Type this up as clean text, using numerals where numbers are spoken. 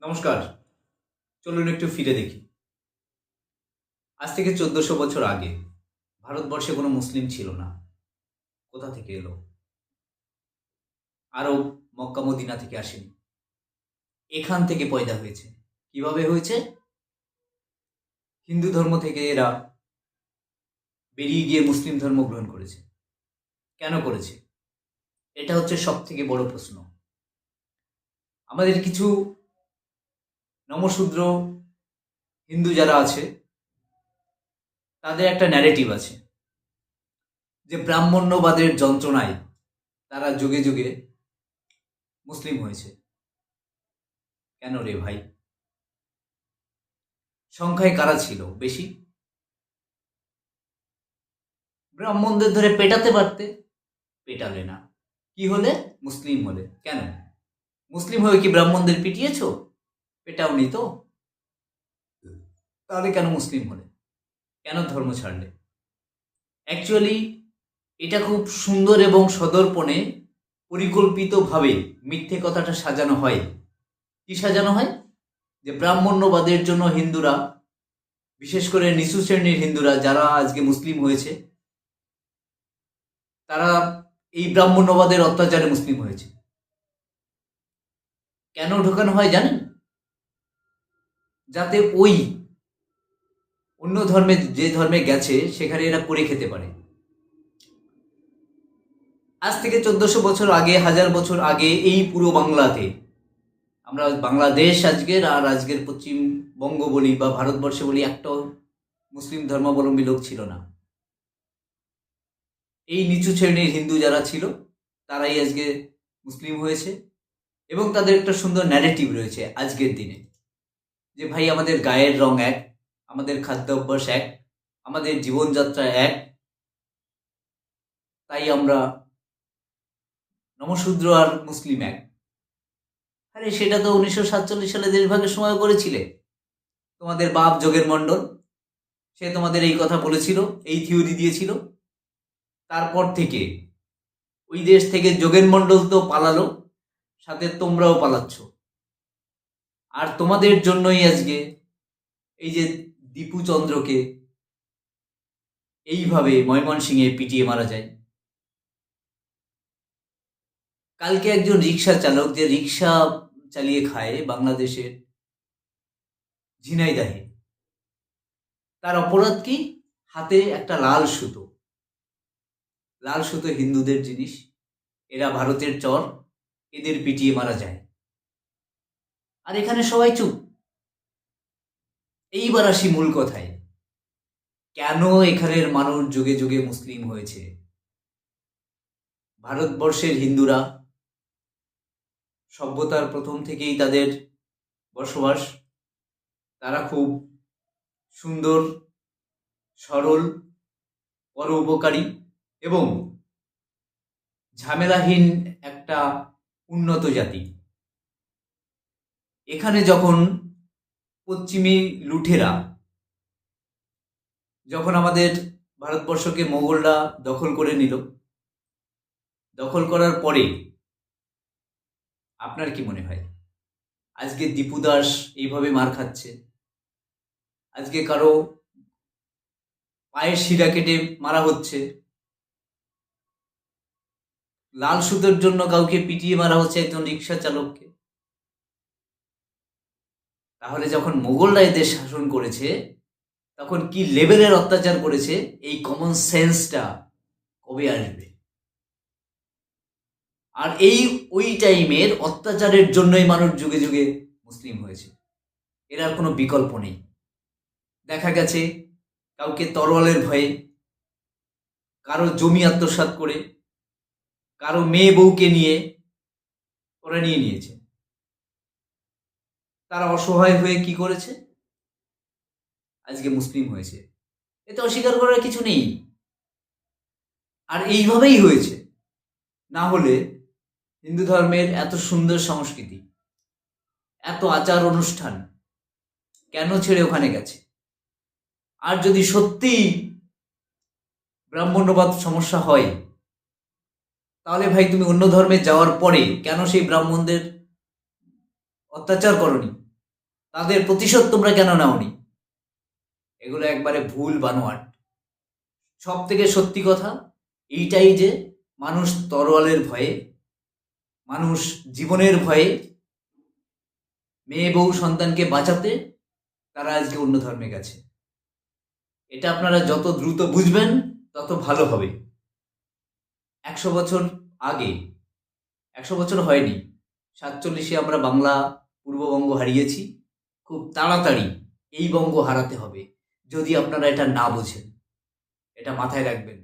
নমস্কার। চলুন একটু ফিরে দেখি। আজ থেকে 1400 বছর আগে ভারতবর্ষে কোনো মুসলিম ছিল না। কোথা থেকে এলো? আরব, মক্কা মদিনা থেকে আসেনি। এখান থেকে পয়দা হয়েছে। কিভাবে হয়েছে? হিন্দু ধর্ম থেকে এরা বেরিয়ে গিয়ে মুসলিম ধর্ম গ্রহণ করেছে। কেন করেছে? এটা হচ্ছে সব থেকে বড় প্রশ্ন। আমাদের কিছু নমশূদ্র হিন্দু যারা আছে তাদের একটা ন্যারেটিভ আছে যে ব্রাহ্মণ্যবাদের যন্ত্রণায় তারা যুগে যুগে মুসলিম হয়েছে। কেন রে ভাই? সংখ্যায় কারা ছিল বেশি? ব্রাহ্মণদের ধরে পেটাতে পারতে, পেটালে না। কি হলে? মুসলিম হলে। কেন? মুসলিম হয়ে কি ব্রাহ্মণদের পিটিয়েছ? পেটাওনি তো। তাহলে কেন মুসলিম হলে? কেন ধর্ম ছাড়লে? অ্যাকচুয়ালি এটা খুব সুন্দর এবং সদর্পণে পরিকল্পিতভাবে মিথ্যে কথাটা সাজানো হয়। কি সাজানো হয়? যে ব্রাহ্মণ্যবাদের জন্য হিন্দুরা, বিশেষ করে নিচু শ্রেণীর হিন্দুরা যারা আজকে মুসলিম হয়েছে, তারা এই ব্রাহ্মণ্যবাদের অত্যাচারে মুসলিম হয়েছে। কেন ঢোকানো হয় জানেন? যাতে ওই অন্য ধর্মে, যে ধর্মে গেছে সেখানে এরা করে খেতে পারে। আজ থেকে 1400 বছর আগে, 1000 বছর আগে এই পুরো বাংলাতে, আমরা বাংলাদেশ আজকের, আর আজকের পশ্চিমবঙ্গ বলি বা ভারতবর্ষে বলি, একটাও মুসলিম ধর্মাবলম্বী লোক ছিল না। এই নিচু শ্রেণীর হিন্দু যারা ছিল তারাই আজকে মুসলিম হয়েছে এবং তাদের একটা সুন্দর ন্যারেটিভ রয়েছে আজকের দিনে, যে ভাই আমাদের গায়ের রং এক, আমাদের খাদ্য অভ্যাস এক, আমাদের জীবনযাত্রা এক, তাই আমরা নমশূদ্র আর মুসলিম এক। আরে সেটা তো 1947 সালে দেশভাগের সময় করেছিলে তোমাদের বাপ যোগের মণ্ডল। সে তোমাদের এই কথা বলেছিল, এই থিওরি দিয়েছিল। তারপর থেকে ওই দেশ থেকে যোগেন মণ্ডল তো পালালো, সাথে তোমরাও পালাচ্ছ। আর তোমাদের জন্যই আজকে এই যে দীপু চন্দ্রকে এইভাবে ময়মনসিংহে পিটিয়ে মারা যায়। কালকে একজন রিক্সা চালক, যে রিক্সা চালিয়ে খায় বাংলাদেশের ঝিনাইদহে, তার অপরাধ কি? হাতে একটা লাল সুতো। লাল সুতো হিন্দুদের জিনিস, এরা ভারতের চর, এদের পিটিয়ে মারা যায়। আর এখানে সবাই চুপ। এইবার আসি মূল কথায়। কেন এখানের মানুষ যুগে যুগে মুসলিম হয়েছে? ভারতবর্ষের হিন্দুরা সভ্যতার প্রথম থেকেই তাদের বসবাস, তারা খুব সুন্দর, সরল, পরোপকারী এবং ঝামেলাহীন একটা উন্নত জাতি। এখানে যখন পশ্চিমী লুঠেরা, যখন আমাদের ভারতবর্ষকে মোগলরা দখল করে নিল, দখল করার পরে আপনার কি মনে হয় আজকে দীপু দাস এইভাবে মার খাচ্ছে? আজকে কারো পায়ের শিরা কেটে মারা হচ্ছে, লাল সুতোর জন্য কাউকে পিটিয়ে মারা হচ্ছে, একজন রিক্সা চালককে। তাহলে যখন মোগলরা এদের শাসন করেছে তখন কি লেভেলের অত্যাচার করেছে, এই কমন সেন্সটা কবে আসবে? আর এই ওই টাইমের অত্যাচারের জন্যই মানুষ যুগে যুগে মুসলিম হয়েছে। এর আর কোনো বিকল্প নেই। দেখা গেছে কাউকে তরোয়ালের ভয়ে, কারো জমি আত্মসাৎ করে, কারো মেয়ে বউকে নিয়ে ওরা নিয়ে নিয়েছে। তারা অসহায় হয়ে কি করেছে? আজকে মুসলিম হয়েছে। এতে অস্বীকার করার কিছু নেই। আর এইভাবেই হয়েছে। না হলে হিন্দু ধর্মের এত সুন্দর সংস্কৃতি, এত আচার অনুষ্ঠান কেন ছেড়ে ওখানে গেছে? আর যদি সত্যিই ব্রাহ্মণ্যবাদ সমস্যা হয়, তাহলে ভাই তুমি অন্য ধর্মে যাওয়ার পরে কেন সেই ব্রাহ্মণদের অত্যাচার করনি? তাদের প্রতিশোধ তোমরা কেন নাওনি? এগুলো একবারে ভুল বানোয়াট। সব থেকে সত্যি কথা এইটাই যে মানুষ তরোয়ালের ভয়ে, মানুষ জীবনের ভয়ে মেয়ে বউ সন্তানকে বাঁচাতে তারা আজকে অন্য ধর্মে গেছে। এটা আপনারা যত দ্রুত বুঝবেন তত ভালো হবে। 100 বছর আগে, 100 বছর হয়নি, 47-এ আমরা বাংলা পূর্ববঙ্গ হারিয়েছি। খুব তাড়াতাড়ি এই বঙ্গ হারাতে হবে যদি আপনারা এটা না বোঝেন। এটা মাথায় রাখবেন।